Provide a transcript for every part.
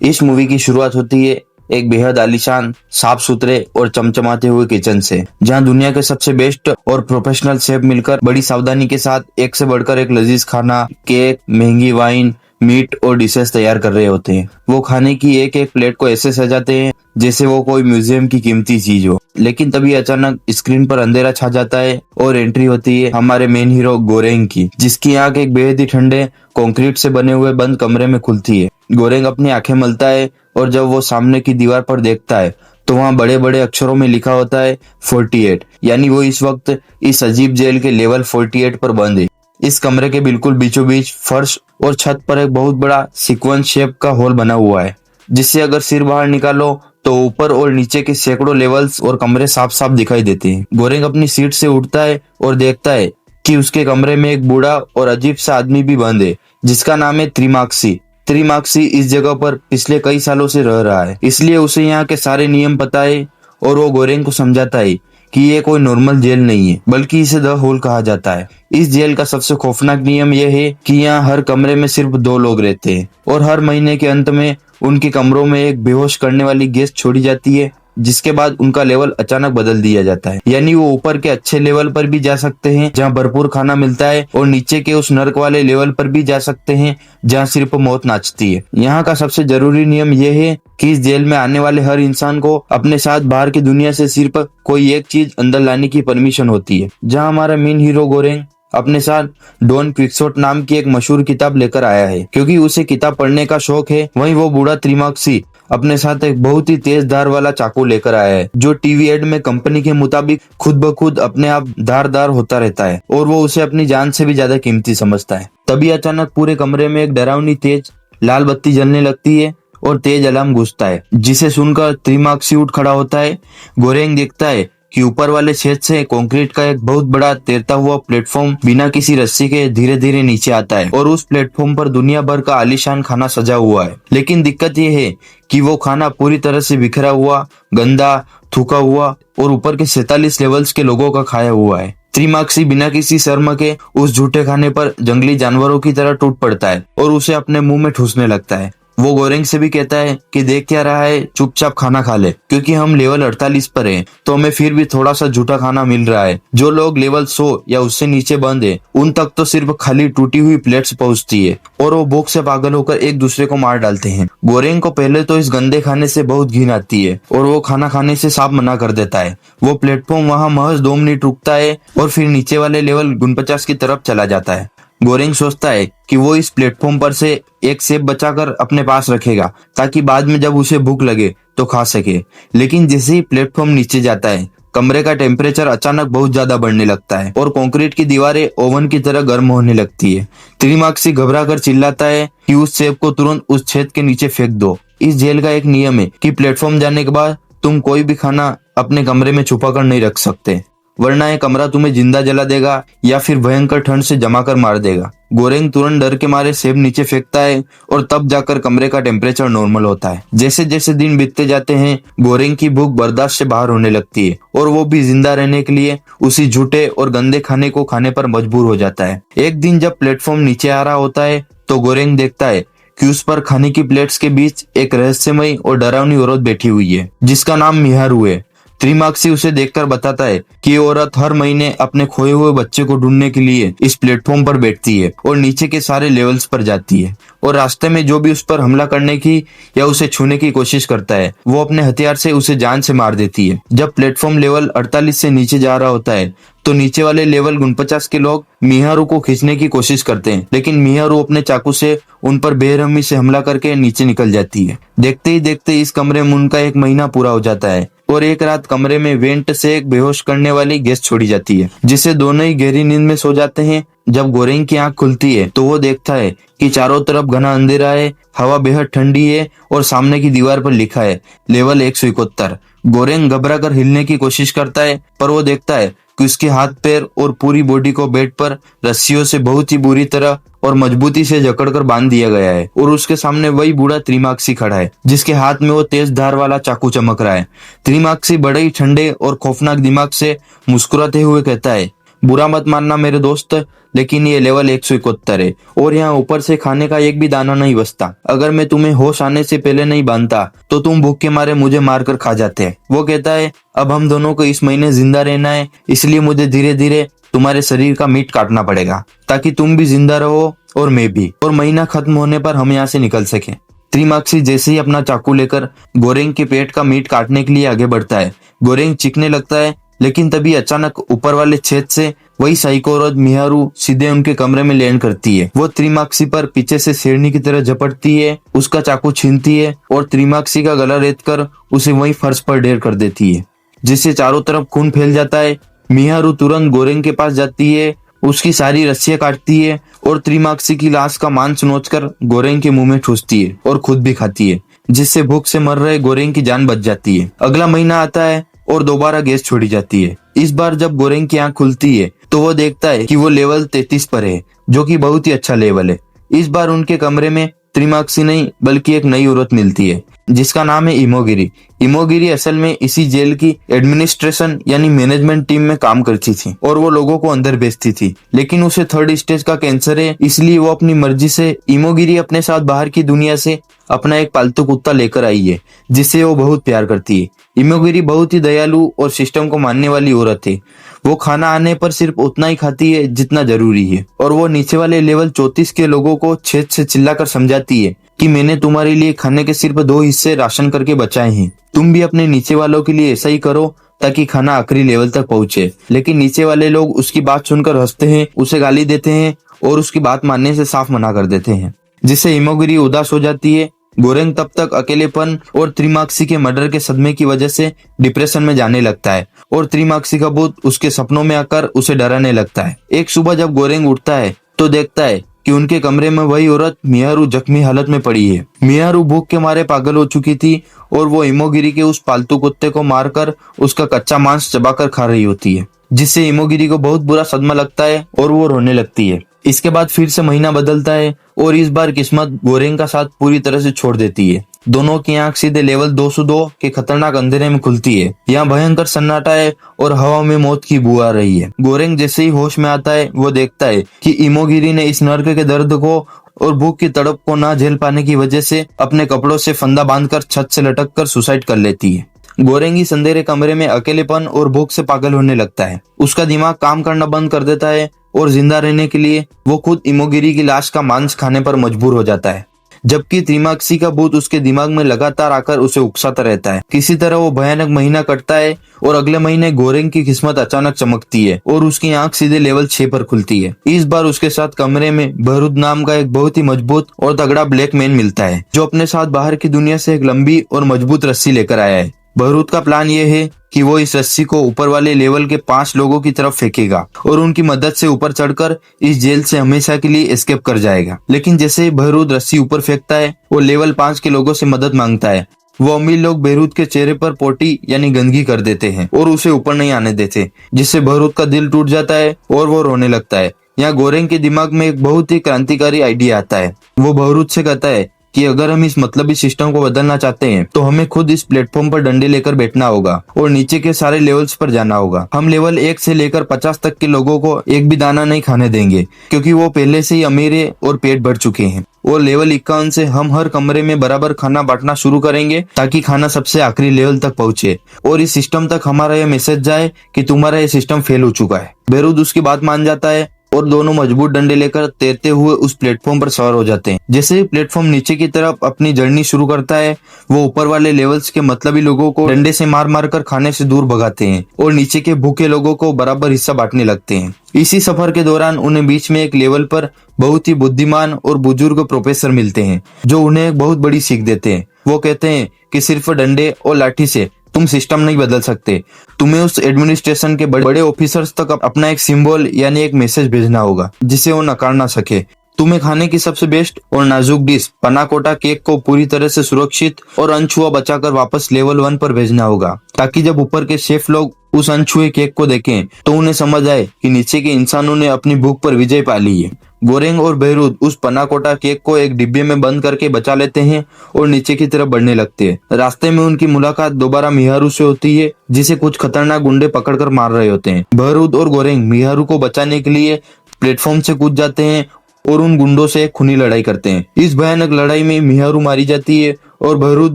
इस मूवी की शुरुआत होती है एक बेहद आलीशान, साफ सुथरे और चमचमाते हुए किचन से, जहां दुनिया के सबसे बेस्ट और प्रोफेशनल शेफ मिलकर बड़ी सावधानी के साथ एक से बढ़कर एक लजीज खाना, केक, महंगी वाइन, मीट और डिशेस तैयार कर रहे होते हैं। वो खाने की एक एक प्लेट को ऐसे सजाते हैं जैसे वो कोई म्यूजियम की कीमती चीज हो। लेकिन तभी अचानक स्क्रीन पर अंधेरा छा जाता है और एंट्री होती है हमारे मेन हीरो गोरेंग की, जिसकी आंख एक बेहद ही ठंडे कंक्रीट से बने हुए बंद कमरे में खुलती है। गोरेंग अपनी आंखें मलता है और जब वो सामने की दीवार पर देखता है तो वहाँ बड़े बड़े अक्षरों में लिखा होता है 48, यानी वो इस वक्त इस अजीब जेल के लेवल 48 पर बंद है। इस कमरे के बिल्कुल बीचों बीच फर्श और छत पर एक बहुत बड़ा सीक्वेंस शेप का होल बना हुआ है, जिससे अगर सिर बाहर निकालो तो ऊपर और नीचे के सैकड़ों लेवल्स और कमरे साफ साफ दिखाई देते हैं। गोरेंग अपनी सीट से उठता है और देखता है कि उसके कमरे में एक बूढ़ा और अजीब सा आदमी भी बंद है, जिसका नाम है त्रिमाक्सी। त्रिमाक्सी इस जगह पर पिछले कई सालों से रह रहा है, इसलिए उसे यहाँ के सारे नियम पता है और वो गोरेंग को समझाता है कि ये कोई नॉर्मल जेल नहीं है, बल्कि इसे द होल कहा जाता है। इस जेल का सबसे खौफनाक नियम यह है कि यहाँ हर कमरे में सिर्फ 2 लोग रहते हैं और हर महीने के अंत में उनके कमरों में एक बेहोश करने वाली गैस छोड़ी जाती है, जिसके बाद उनका लेवल अचानक बदल दिया जाता है। यानी वो ऊपर के अच्छे लेवल पर भी जा सकते हैं जहाँ भरपूर खाना मिलता है, और नीचे के उस नर्क वाले लेवल पर भी जा सकते हैं जहाँ सिर्फ मौत नाचती है। यहाँ का सबसे जरूरी नियम यह है कि इस जेल में आने वाले हर इंसान को अपने साथ बाहर की दुनिया से सिर्फ कोई एक चीज अंदर लाने की परमिशन होती है। जहाँ हमारा मेन हीरो गोरेंग अपने साथ डॉन क्विक्सोट नाम की एक मशहूर किताब लेकर आया है, क्योंकि उसे किताब पढ़ने का शौक है। वहीं वो बूढ़ा त्रिमाक्सी अपने साथ एक बहुत ही तेज धार वाला चाकू लेकर आया है, जो टीवी एड में कंपनी के मुताबिक खुद ब खुद अपने आप धारदार होता रहता है और वो उसे अपनी जान से भी ज्यादा कीमती समझता है। तभी अचानक पूरे कमरे में एक डरावनी तेज लाल बत्ती जलने लगती है और तेज अलार्म गूंजता है, जिसे सुनकर त्रिमाक्सी उठ खड़ा होता है। गोरेंग देखता है कि ऊपर वाले छेद से कंक्रीट का एक बहुत बड़ा तैरता हुआ प्लेटफॉर्म बिना किसी रस्सी के धीरे धीरे नीचे आता है और उस प्लेटफॉर्म पर दुनिया भर का आलीशान खाना सजा हुआ है। लेकिन दिक्कत यह है कि वो खाना पूरी तरह से बिखरा हुआ, गंदा, थूका हुआ और ऊपर के 47 लेवल्स के लोगों का खाया हुआ है। त्रिमाक्सी बिना किसी शर्म के उस झूठे खाने पर जंगली जानवरों की तरह टूट पड़ता है और उसे अपने मुंह में ठूसने लगता है। वो गोरेंग से भी कहता है कि देख क्या रहा है, चुपचाप खाना खा ले, क्योंकि हम लेवल 48 पर हैं तो हमें फिर भी थोड़ा सा झूठा खाना मिल रहा है। जो लोग लेवल 100 या उससे नीचे बंद है उन तक तो सिर्फ खाली टूटी हुई प्लेट्स पहुंचती है और वो भूख से पागल होकर एक दूसरे को मार डालते हैं। गोरेंग को पहले तो इस गंदे खाने से बहुत घिन आती है और वो खाना खाने से साफ मना कर देता है। वो प्लेटफॉर्म वहाँ महज 2 मिनट रुकता है और फिर नीचे वाले लेवल 49 की तरफ चला जाता है। गोरेंग सोचता है कि वो इस प्लेटफॉर्म पर से एक सेब बचाकर अपने पास रखेगा ताकि बाद में जब उसे भूख लगे तो खा सके। लेकिन जैसे ही प्लेटफॉर्म नीचे जाता है, कमरे का टेम्परेचर अचानक बहुत ज्यादा बढ़ने लगता है और कंक्रीट की दीवारें ओवन की तरह गर्म होने लगती है। त्रिमाक्सी घबरा कर चिल्लाता है कि उस सेब को तुरंत उस छेद के नीचे फेंक दो। इस जेल का एक नियम है कि प्लेटफॉर्म जाने के बाद तुम कोई भी खाना अपने कमरे में छुपा कर नहीं रख सकते, वरना ये कमरा तुम्हें जिंदा जला देगा या फिर भयंकर ठंड से जमा कर मार देगा। गोरेंग तुरंत डर के मारे सेब नीचे फेंकता है और तब जाकर कमरे का टेम्परेचर नॉर्मल होता है। जैसे जैसे दिन बीतते जाते हैं, गोरेंग की भूख बर्दाश्त से बाहर होने लगती है और वो भी जिंदा रहने के लिए उसी झूठे और गंदे खाने को खाने पर मजबूर हो जाता है। एक दिन जब प्लेटफॉर्म नीचे आ रहा होता है तो गोरेंग देखता है कि उस पर खाने की प्लेट्स के बीच एक रहस्यमयी और डरावनी औरत बैठी हुई है, जिसका नाम मिहारू है। त्रिमाक्सी उसे देखकर बताता है कि ये औरत हर महीने अपने खोए हुए बच्चे को ढूंढने के लिए इस प्लेटफॉर्म पर बैठती है और नीचे के सारे लेवल्स पर जाती है, और रास्ते में जो भी उस पर हमला करने की या उसे छूने की कोशिश करता है वो अपने हथियार से उसे जान से मार देती है। जब प्लेटफॉर्म लेवल 48 से नीचे जा रहा होता है तो नीचे वाले लेवल 49 के लोग मिहारू को खींचने की कोशिश करते हैं, लेकिन मिहारू अपने चाकू से उन पर बेरहमी से हमला करके नीचे निकल जाती है। देखते ही देखते इस कमरे में उनका 1 महीना पूरा हो जाता है और एक रात कमरे में वेंट से एक बेहोश करने वाली गैस छोड़ी जाती है, जिससे दोनों ही गहरी नींद में सो जाते हैं। जब गोरेंग की आंख खुलती है तो वो देखता है कि चारों तरफ घना अंधेरा है, हवा बेहद ठंडी है और सामने की दीवार पर लिखा है लेवल 171। गोरेंग घबरा कर हिलने की कोशिश करता है, पर वो देखता है कि उसके हाथ पैर और पूरी बॉडी को बेड पर रस्सियों से बहुत ही बुरी तरह और मजबूती से जकड़कर बांध दिया गया है और उसके सामने वही बूढ़ा त्रिमाक्सी खड़ा है, जिसके हाथ में वो तेज धार वाला चाकू चमक रहा है। त्रिमाक्सी बड़े ही ठंडे और खौफनाक दिमाग से मुस्कुराते हुए कहता है, बुरा मत मानना मेरे दोस्त, लेकिन ये लेवल 171 है और यहाँ ऊपर से खाने का एक भी दाना नहीं बचता। अगर मैं तुम्हें होश आने से पहले नहीं बांधता तो तुम भूख के मारे मुझे मारकर खा जाते। वो कहता है अब हम दोनों को इस महीने जिंदा रहना है, इसलिए मुझे धीरे धीरे तुम्हारे शरीर का मीट काटना पड़ेगा ताकि तुम भी जिंदा रहो और मैं भी, और महीना खत्म होने पर हम यहाँ से निकल सके। त्रिमाक्सी जैसे ही अपना चाकू लेकर गोरेंग के पेट का मीट काटने के लिए आगे बढ़ता है। गोरेंग चीखने लगता है, लेकिन तभी अचानक ऊपर वाले छेद से वही साइको औरत मिहारू सीधे उनके कमरे में लैंड करती है। वो त्रिमाक्सी पर पीछे से शेरनी की तरह झपटती है, उसका चाकू छीनती है और त्रिमाक्सी का गला रेत कर उसे वही फर्श पर ढेर कर देती है, जिससे चारों तरफ खून फैल जाता है। मिहारू तुरंत गोरेंग के पास जाती है, उसकी सारी रस्सियां काटती है और त्रिमाक्सी की लाश का मांस नोचकर गोरेंग के मुंह में ठूसती है और खुद भी खाती है, जिससे भूख से मर रहे गोरेंग की जान बच जाती है। अगला महीना आता है और दोबारा गैस छोड़ी जाती है। इस बार जब गोरेंग की आंख खुलती है तो वो देखता है कि वो लेवल 33 पर है, जो कि बहुत ही अच्छा लेवल है। इस बार उनके कमरे में त्रिमाक्सी नहीं बल्कि एक नई औरत मिलती है जिसका नाम है इमोगिरी। इमोगिरी असल में इसी जेल की एडमिनिस्ट्रेशन यानी मैनेजमेंट टीम में काम करती थी और वो लोगों को अंदर भेजती थी, लेकिन उसे 3rd स्टेज का कैंसर है, इसलिए वो अपनी मर्जी से इमोगिरी अपने साथ बाहर की दुनिया से अपना एक पालतू कुत्ता लेकर आई है जिससे वो बहुत प्यार करती है। इमोगिरी बहुत ही दयालु और सिस्टम को मानने वाली औरत है। वो खाना आने पर सिर्फ उतना ही खाती है जितना जरूरी है और वो नीचे वाले लेवल 34 के लोगों को छेद से चिल्लाकर समझाती है कि मैंने तुम्हारे लिए खाने के सिर्फ 2 हिस्से राशन करके बचाए हैं, तुम भी अपने नीचे वालों के लिए ऐसा ही करो ताकि खाना आखिरी लेवल तक पहुंचे। लेकिन नीचे वाले लोग उसकी बात सुनकर हंसते हैं, उसे गाली देते हैं और उसकी बात मानने से साफ मना कर देते हैं, जिससे इमोगिरी उदास हो जाती है। गोरेंग तब तक अकेलेपन और त्रिमाक्सी के मर्डर के सदमे की वजह से डिप्रेशन में जाने लगता है और त्रिमाक्सी का भूत उसके सपनों में आकर उसे डराने लगता है। एक सुबह जब गोरेंग उठता है तो देखता है कि उनके कमरे में वही औरत मिहारू जख्मी हालत में पड़ी है। मिहारू भूख के मारे पागल हो चुकी थी और वो इमोगिरी के उस पालतू कुत्ते को मारकर उसका कच्चा मांस चबाकर खा रही होती है, जिससे इमोगिरी को बहुत बुरा सदमा लगता है और वो रोने लगती है। इसके बाद फिर से महीना बदलता है और इस बार किस्मत गोरेंग का साथ पूरी तरह से छोड़ देती है। दोनों की आंख सीधे लेवल 202 के खतरनाक अंधेरे में खुलती है। यहाँ भयंकर सन्नाटा है और हवा में मौत की बू आ रही है। गोरेंग जैसे ही होश में आता है वो देखता है कि इमोगिरी ने इस नर्क के दर्द को और भूख की तड़प को ना झेल पाने की वजह से अपने कपड़ों से फंदा बांधकर छत से लटक कर सुसाइड कर लेती है। गोरेंग इस अंधेरे कमरे में अकेलेपन और भूख से पागल होने लगता है। उसका दिमाग काम करना बंद कर देता है और जिंदा रहने के लिए वो खुद इमोगिरी की लाश का मांस खाने पर मजबूर हो जाता है, जबकि त्रिमाक्सी का भूत उसके दिमाग में लगातार आकर उसे उकसाता रहता है। किसी तरह वो भयानक महीना कटता है और अगले महीने गोरेंग की किस्मत अचानक चमकती है और उसकी आंख सीधे लेवल 6 पर खुलती है। इस बार उसके साथ कमरे में बहरूद नाम का एक बहुत ही मजबूत और तगड़ा ब्लैक मैन मिलता है, जो अपने साथ बाहर की दुनिया से एक लंबी और मजबूत रस्सी लेकर आया है। बहरूद का प्लान ये है कि वो इस रस्सी को ऊपर वाले लेवल के 5 लोगों की तरफ फेंकेगा और उनकी मदद से ऊपर चढ़कर इस जेल से हमेशा के लिए एस्केप कर जाएगा। लेकिन जैसे ही बहरूद रस्सी ऊपर फेंकता है वो लेवल 5 के लोगों से मदद मांगता है। वो अमीर लोग बहरूद के चेहरे पर पोटी यानी गंदगी कर देते हैं और उसे ऊपर नहीं आने देते, जिससे बहरूद का दिल टूट जाता है और वो रोने लगता है। यहाँ गोरेंग के दिमाग में एक बहुत ही क्रांतिकारी आइडिया आता है। वो बहरूद से कहता है कि अगर हम इस मतलबी सिस्टम को बदलना चाहते हैं तो हमें खुद इस प्लेटफॉर्म पर डंडे लेकर बैठना होगा और नीचे के सारे लेवल्स पर जाना होगा। हम लेवल 1 से लेकर 50 तक के लोगों को एक भी दाना नहीं खाने देंगे, क्योंकि वो पहले से ही अमीर है और पेट भर चुके हैं। और लेवल 51 से हम हर कमरे में बराबर खाना बांटना शुरू करेंगे ताकि खाना सबसे आखिरी लेवल तक पहुंचे और इस सिस्टम तक हमारा यह मैसेज जाए कि तुम्हारा ये सिस्टम फेल हो चुका है। बहरूद उसकी बात मान जाता है और दोनों मजबूत डंडे लेकर तैरते हुए उस प्लेटफॉर्म पर सवार हो जाते हैं। जैसे ही प्लेटफॉर्म नीचे की तरफ अपनी जर्नी शुरू करता है वो ऊपर वाले लेवल्स के मतलबी लोगों को डंडे से मार मार कर खाने से दूर भगाते हैं और नीचे के भूखे लोगों को बराबर हिस्सा बांटने लगते हैं। इसी सफर के दौरान उन्हें बीच में एक लेवल पर बहुत ही बुद्धिमान और बुजुर्ग प्रोफेसर मिलते हैं, जो उन्हें एक बहुत बड़ी सीख देते हैं। वो कहते हैं कि सिर्फ डंडे और लाठी से तुम सिस्टम नहीं बदल सकते, तुम्हें उस एडमिनिस्ट्रेशन के बड़े ऑफिसर्स तक अपना एक सिंबल यानी एक मैसेज भेजना होगा जिसे वो नकार ना सके। तुम्हें खाने की सबसे बेस्ट और नाजुक डिश पनाकोटा केक को पूरी तरह से सुरक्षित और अनछुआ बचाकर वापस लेवल 1 पर भेजना होगा, ताकि जब ऊपर के शेफ लोग उस अनछुए केक को देखें तो उन्हें समझ आए कि नीचे के इंसानों ने अपनी भूख पर विजय पा ली है। गोरेंग और बहरूद उस पनाकोटा केक को एक डिब्बे में बंद करके बचा लेते हैं और नीचे की तरफ बढ़ने लगते हैं। रास्ते में उनकी मुलाकात दोबारा मिहारू से होती है, जिसे कुछ खतरनाक गुंडे पकड़कर मार रहे होते हैं। बहरूद और गोरेंग मिहारू को बचाने के लिए प्लेटफॉर्म से कूद जाते हैं और उन गुंडों से खूनी लड़ाई करते हैं। इस भयानक लड़ाई में मिहारू मारी जाती है और बहरूद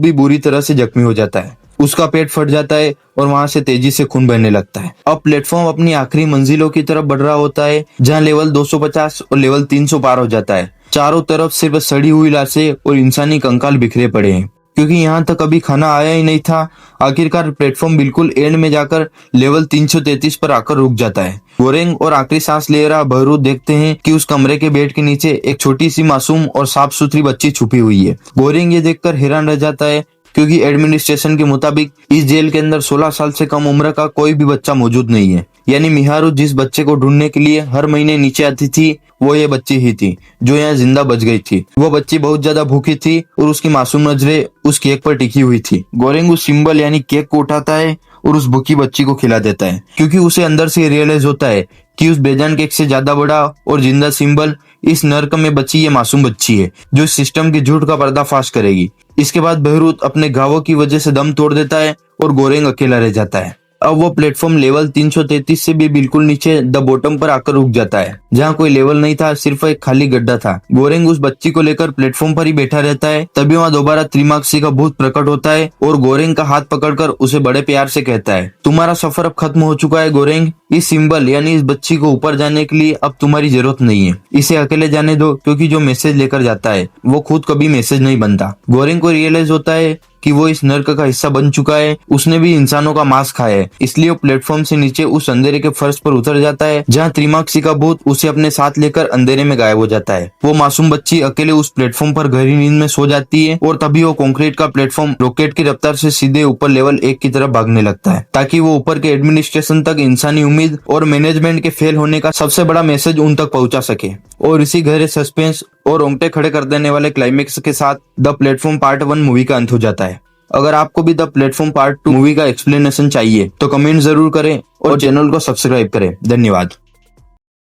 भी बुरी तरह से जख्मी हो जाता है। उसका पेट फट जाता है और वहां से तेजी से खून बहने लगता है। अब प्लेटफॉर्म अपनी आखिरी मंजिलों की तरफ बढ़ रहा होता है, जहां लेवल 250 और लेवल 300 पार हो जाता है। चारों तरफ सिर्फ सड़ी हुई लाशें और इंसानी कंकाल बिखरे पड़े हैं, क्योंकि यहाँ तक कभी खाना आया ही नहीं था। आखिरकार प्लेटफॉर्म बिल्कुल एंड में जाकर लेवल 333 पर आकर रुक जाता है। गोरेंग और आखिरी सांस ले रहा बहरूद देखते हैं कि उस कमरे के बेड के नीचे एक छोटी सी मासूम और साफ सुथरी बच्ची छुपी हुई है। गोरेंग ये देखकर हैरान रह जाता है, क्योंकि एडमिनिस्ट्रेशन के मुताबिक इस जेल के अंदर 16 साल से कम उम्र का कोई भी बच्चा मौजूद नहीं है। यानी मिहारू जिस बच्चे को ढूंढने के लिए हर महीने नीचे आती थी, वो ये बच्ची ही थी जो यहाँ जिंदा बच गई थी। वो बच्ची बहुत ज्यादा भूखी थी और उसकी मासूम नजरें उस केक पर टिकी हुई थी। गोरेंग उस सिंबल यानी केक को उठाता है और उस भूखी बच्ची को खिला देता है, क्योंकि उसे अंदर से रियलाइज होता है कि उस बेजान केक से ज्यादा बड़ा और जिंदा सिंबल इस नर्क में बची ये मासूम बच्ची है, जो इस सिस्टम की झूठ का पर्दाफाश करेगी। इसके बाद बहरूद अपने घावों की वजह से दम तोड़ देता है और गोरेंग अकेला रह जाता है। अब वो प्लेटफॉर्म लेवल 333 से भी बिल्कुल नीचे द बॉटम पर आकर रुक जाता है, जहाँ कोई लेवल नहीं था, सिर्फ एक खाली गड्ढा था। गोरेंग उस बच्ची को लेकर प्लेटफॉर्म पर ही बैठा रहता है। तभी वहाँ दोबारा त्रिमाक्सी का भूत प्रकट होता है और गोरेंग का हाथ पकड़कर उसे बड़े प्यार से कहता है, तुम्हारा सफर अब खत्म हो चुका है गोरेंग। इस सिंबल यानी इस बच्ची को ऊपर जाने के लिए अब तुम्हारी जरूरत नहीं है। इसे अकेले जाने दो, क्योंकि जो मैसेज लेकर जाता है वो खुद कभी मैसेज नहीं बनता। गोरेंग को रियलाइज होता है कि वो इस नर्क का हिस्सा बन चुका है। उसने भी इंसानों का मांस खाया है, इसलिए वो प्लेटफॉर्म से नीचे उस अंधेरे के फर्श पर उतर जाता है, जहाँ त्रिमाक्सी का भूत उसे अपने साथ लेकर अंधेरे में गायब हो जाता है। वो मासूम बच्ची अकेले उस प्लेटफॉर्म पर गहरी नींद में सो जाती है और तभी वो कंक्रीट का प्लेटफॉर्म रॉकेट की रफ्तार से सीधे ऊपर लेवल 1 की तरफ भागने लगता है, ताकि वो ऊपर के एडमिनिस्ट्रेशन तक इंसानी उम्मीद और मैनेजमेंट के फेल होने का सबसे बड़ा मैसेज उन तक पहुंचा सके। और इसी गहरे सस्पेंस और रोंगटे खड़े कर देने वाले क्लाइमेक्स के साथ द प्लेटफॉर्म पार्ट 1 मूवी का अंत हो जाता है। अगर आपको भी द प्लेटफॉर्म पार्ट 2 मूवी का एक्सप्लेनेशन चाहिए तो कमेंट जरूर करें और चैनल को सब्सक्राइब करें। धन्यवाद।